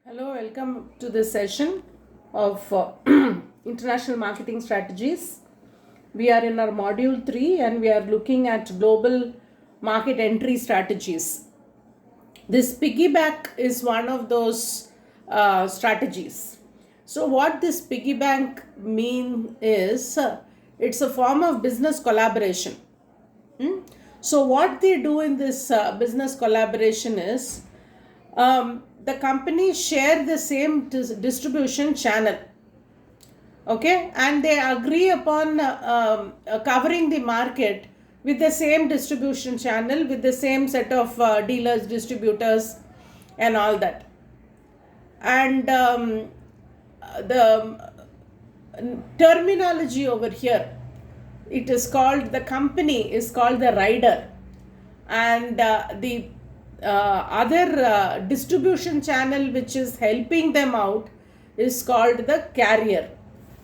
Hello, welcome to this session of International Marketing Strategies. We are in our module 3 and we are looking at global market entry strategies. This piggyback is one of those strategies. So, what this piggyback mean is it's a form of business collaboration. So, what they do in this business collaboration is the companies share the same distribution channel, okay, and they agree upon covering the market with the same distribution channel, with the same set of dealers, distributors, and all that. And the terminology over here, it is called, the company is called the rider, and the other distribution channel which is helping them out is called the carrier.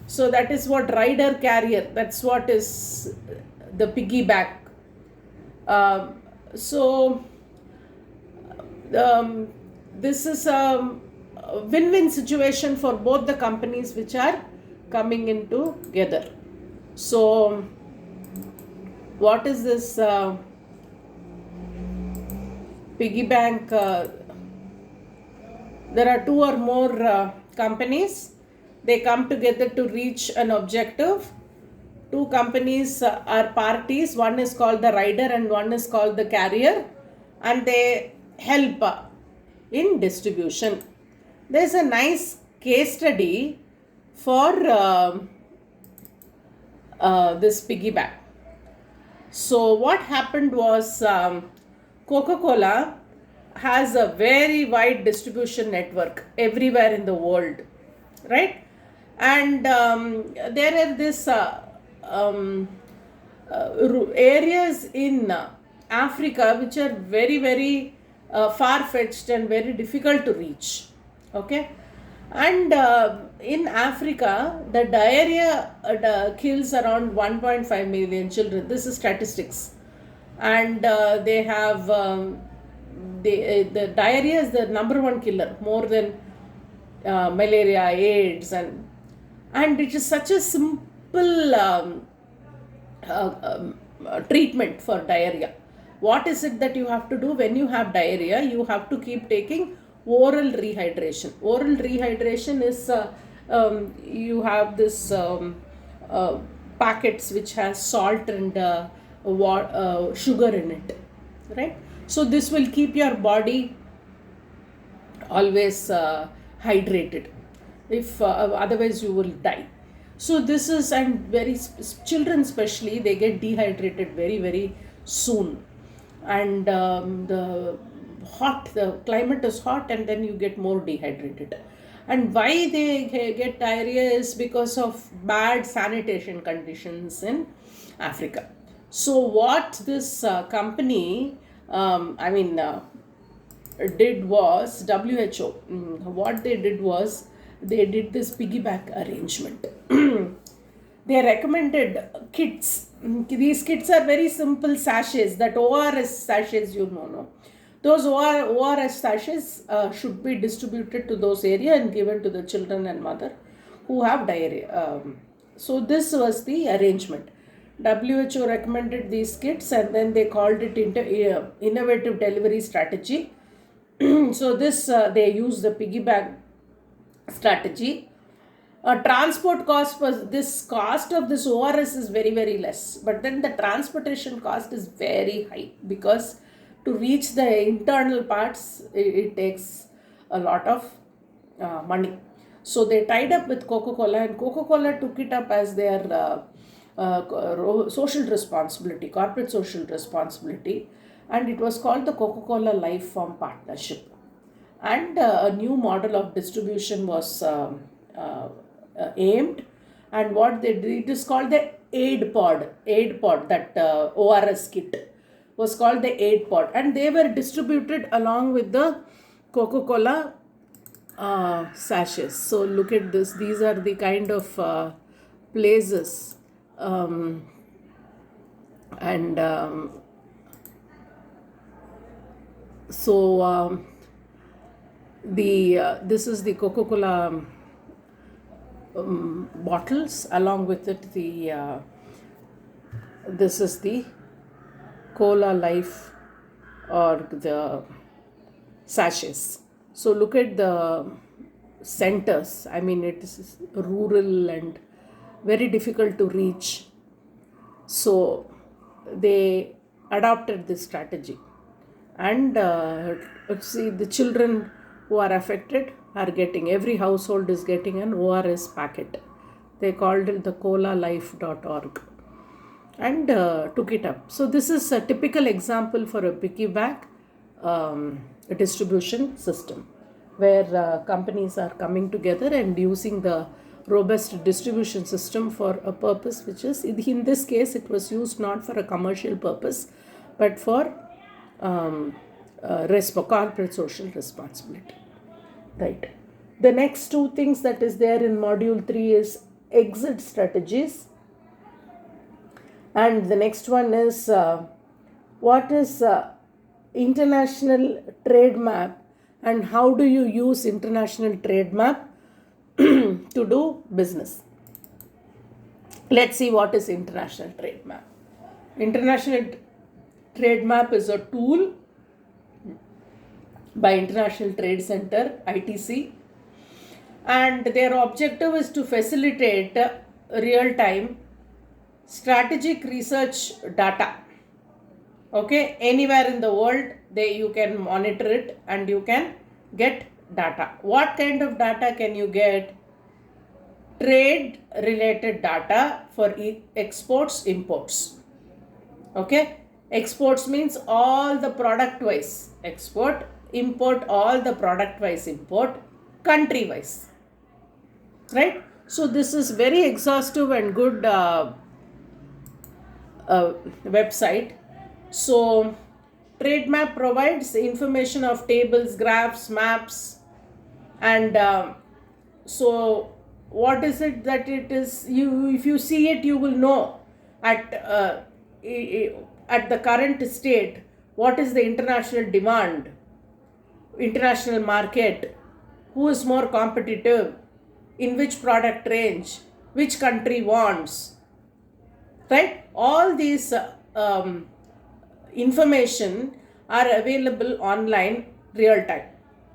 So that is what rider carrier, that's what is the piggyback. So this is a win-win situation for both the companies which are coming in together. So what is this piggy bank? There are two or more companies. They come together to reach an objective. Two companies are parties. One is called the rider and one is called the carrier, and they help in distribution. There's a nice case study for this piggyback. So what happened was, Coca-Cola has a very wide distribution network everywhere in the world, right? And there are this areas in Africa which are very, very far-fetched and very difficult to reach, okay? And in Africa, the diarrhea kills around 1.5 million children. This is statistics. And they have, the diarrhea is the number one killer, more than malaria, AIDS, and it is such a simple treatment for diarrhea. What is it that you have to do when you have diarrhea? You have to keep taking oral rehydration. Oral rehydration is you have this packets which has salt and sugar in it, right? So this will keep your body always hydrated. If otherwise you will die. So this is, and very children especially, they get dehydrated very, very soon. And the climate is hot, and then you get more dehydrated. And why they get diarrhea is because of bad sanitation conditions in Africa. So what this company, did was WHO. What they did was, they did this piggyback arrangement. They recommended kits. These kits are very simple sachets, that ORS sachets, no. Those ORS sachets should be distributed to those areas and given to the children and mother who have diarrhea. So this was the arrangement. WHO recommended these kits, and then they called it innovative delivery strategy. So this they use the piggyback strategy. Transport cost was, this cost of this ORS is very, very less, but then the transportation cost is very high, because to reach the internal parts it takes a lot of money. So they tied up with Coca-Cola, and Coca-Cola took it up as their social responsibility, corporate social responsibility, and it was called the Coca-Cola Life Form Partnership. And a new model of distribution was aimed, and what they did, it is called the aid pod, that ORS kit was called the aid pod, and they were distributed along with the Coca-Cola sachets. So look at this, these are the kind of places, and the this is the Coca-Cola bottles. Along with it, the this is the Cola Life or the sachets. So look at the centers. I mean, it is rural and very difficult to reach. So they adopted this strategy. And see, the children who are affected are getting, every household is getting an ORS packet. They called it the colalife.org and took it up. So this is a typical example for a piggyback distribution system, where companies are coming together and using the robust distribution system for a purpose which is, in this case, it was used not for a commercial purpose but for corporate social responsibility. Right. The next two things that is there in module 3 is exit strategies, and the next one is what is international trade map and how do you use international trade map to do business. Let's see what is international trade map. International trade map is a tool by International Trade Center, ITC, and their objective is to facilitate real-time strategic research data. Okay, anywhere in the world you can monitor it and you can get data. What kind of data can you get? Trade related data for exports, imports. Okay, exports means all the product wise export, import all the product wise import, country wise. Right? So this is very exhaustive and good website. So trade map provides information of tables, graphs, maps, and so what is it that it is, you, if you see it, you will know at the current state what is the international demand, international market, who is more competitive, in which product range, which country wants, right? All these information are available online real time.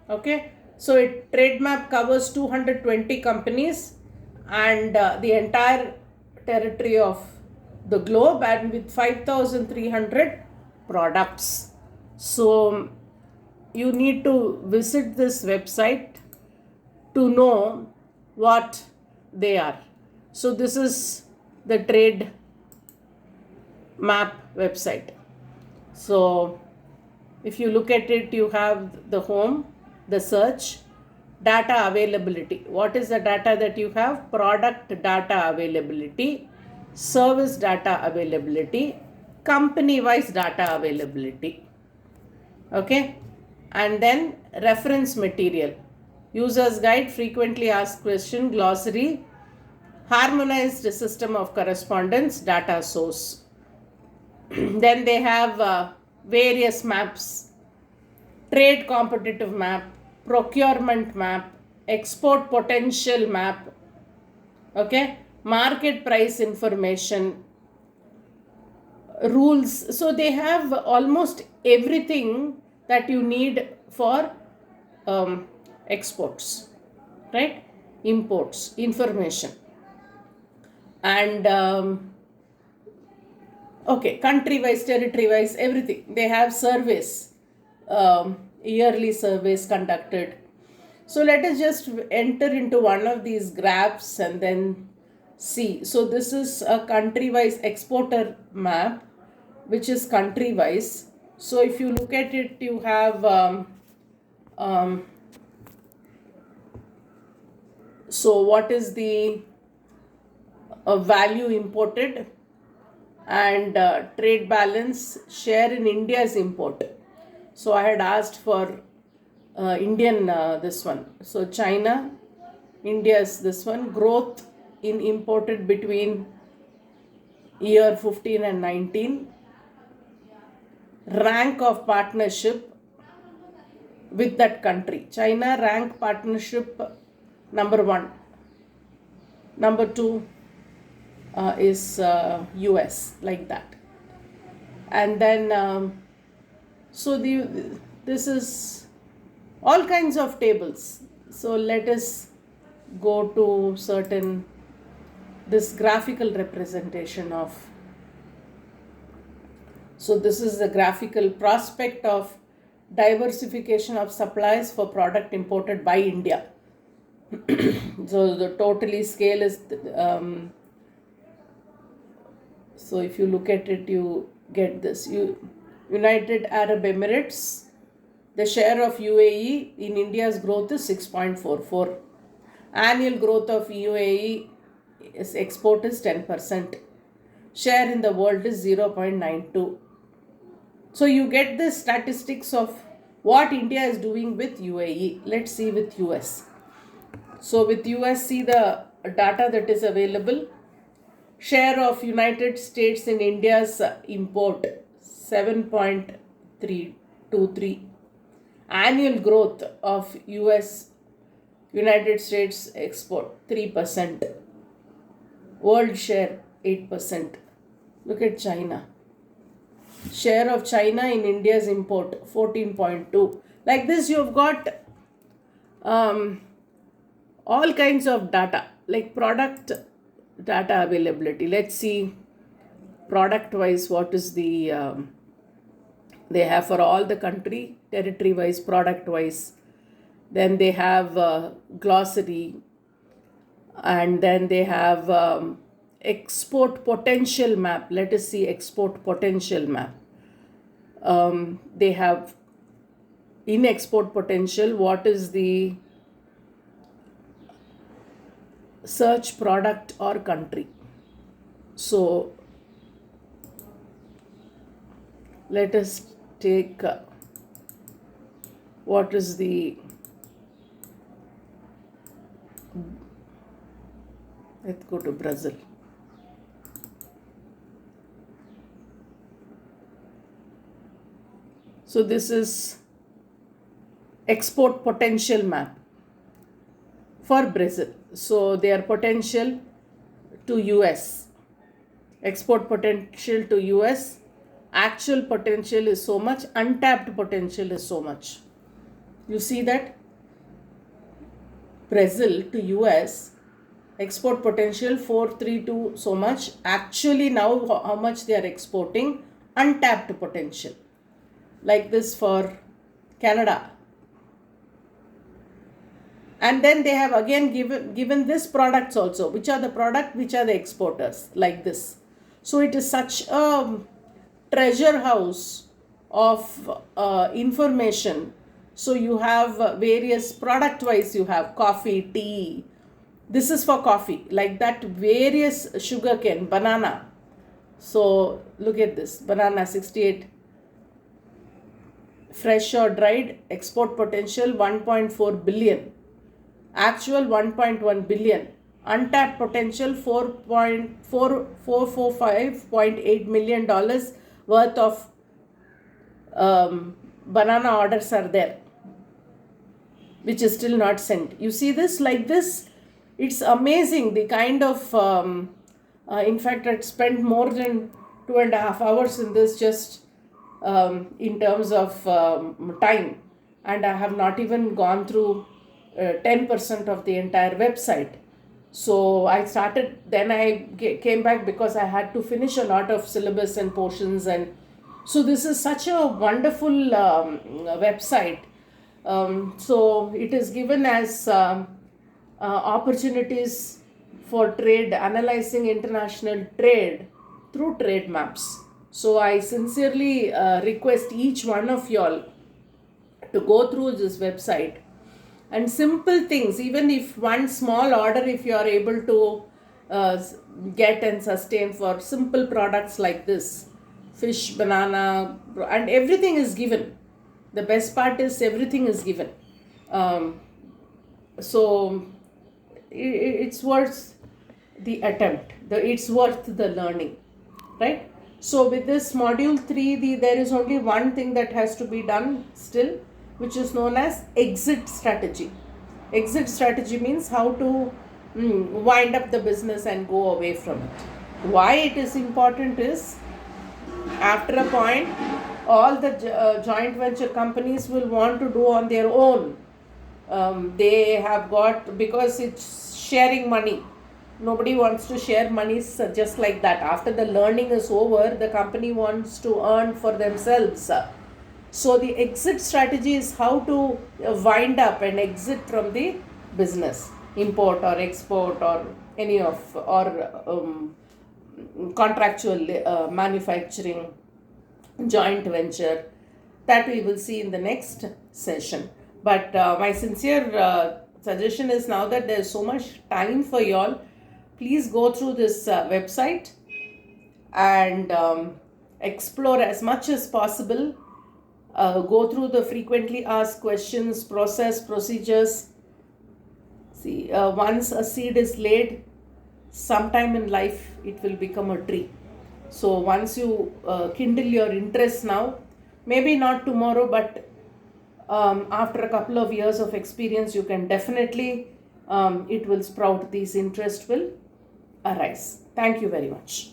Okay, so trade map covers 220 companies and the entire territory of the globe, and with 5,300 products. So you need to visit this website to know what they are. So this is the trade map website. So if you look at it, you have the home, the search, data availability. What is the data that you have? Product data availability, service data availability, company wise data availability. Okay, and then reference material, user's guide, frequently asked question, glossary, harmonized system of correspondence, data source. Then they have various maps: trade competitive map, procurement map, export potential map, okay, market price information, rules. So they have almost everything that you need for exports, right? Imports, information, and okay, country wise, territory wise, everything. They have surveys, yearly surveys conducted. So let us just enter into one of these graphs and then see. So this is a country wise exporter map, which is country wise. So if you look at it, you have so what is the value imported, and trade balance, share in India's import. So I had asked for Indian this one. So China, India's this one, growth in imported between year 15 and 19, rank of partnership, with that country. China rank partnership number 1. Number 2 is US, like that. And then so this is all kinds of tables. So let us go to certain this graphical representation of. So this is the graphical prospect of diversification of supplies for product imported by India. So the totally scale is so if you look at it, you get this. United Arab Emirates, the share of UAE in India's growth is 6.44. Annual growth of UAE export is 10%. Share in the world is 0.92. So you get the statistics of what India is doing with UAE. Let's see with US. So with US, see the data that is available. Share of United States in India's import 7.323. Annual growth of United States export 3%. World share 8%. Look at China. Share of China in India's import 14.2. Like this, you've got all kinds of data, like product data availability. Let's see product wise what is the they have for all the country, territory wise, product wise. Then they have glossary, and then they have export potential map. Let us see export potential map. They have in export potential, what is the search product or country. So let us take what is the, let's go to Brazil. So this is export potential map for Brazil. So their potential to US, export potential to US, actual potential is so much, untapped potential is so much. You see that? Brazil to US, export potential 432 so much. Actually now how much they are exporting, untapped potential. Like this for Canada. And then they have again given this products also. Which are the product, which are the exporters, like this. So it is such a treasure house of information. So you have various product wise, you have coffee, tea. This is for coffee, like that, various sugarcane, banana. So look at this, banana 68. Fresh or dried, export potential 1.4 billion. Actual 1.1 billion. Untapped potential $445.8 million worth of banana orders are there, which is still not sent. You see this, like this, it's amazing the kind of, in fact, I spent more than 2.5 hours in this just in terms of time, and I have not even gone through 10% of the entire website. So I started, then I came back because I had to finish a lot of syllabus and portions, and so this is such a wonderful website. So it is given as opportunities for trade, analyzing international trade through trade maps. So I sincerely request each one of y'all to go through this website, and simple things, even if one small order, if you are able to get and sustain for simple products like this, fish, banana, and everything is given. The best part is everything is given. So it's worth the attempt. It's worth the learning, right? So with this module 3, there is only one thing that has to be done still. which is known as exit strategy. Exit strategy means how to wind up the business and go away from it. Why it is important is, after a point, all the joint venture companies will want to do on their own. They have got, because it's sharing money. Nobody wants to share money just like that. After the learning is over, the company wants to earn for themselves. So the exit strategy is how to wind up and exit from the business, import or export or any of, or contractual manufacturing, joint venture. That we will see in the next session. But my sincere suggestion is, now that there is so much time for you all, please go through this website and explore as much as possible. Go through the frequently asked questions, procedures. See, once a seed is laid, sometime in life it will become a tree. So once you kindle your interest now, maybe not tomorrow, but after a couple of years of experience, you can definitely, it will sprout, these interest will arise. Thank you very much.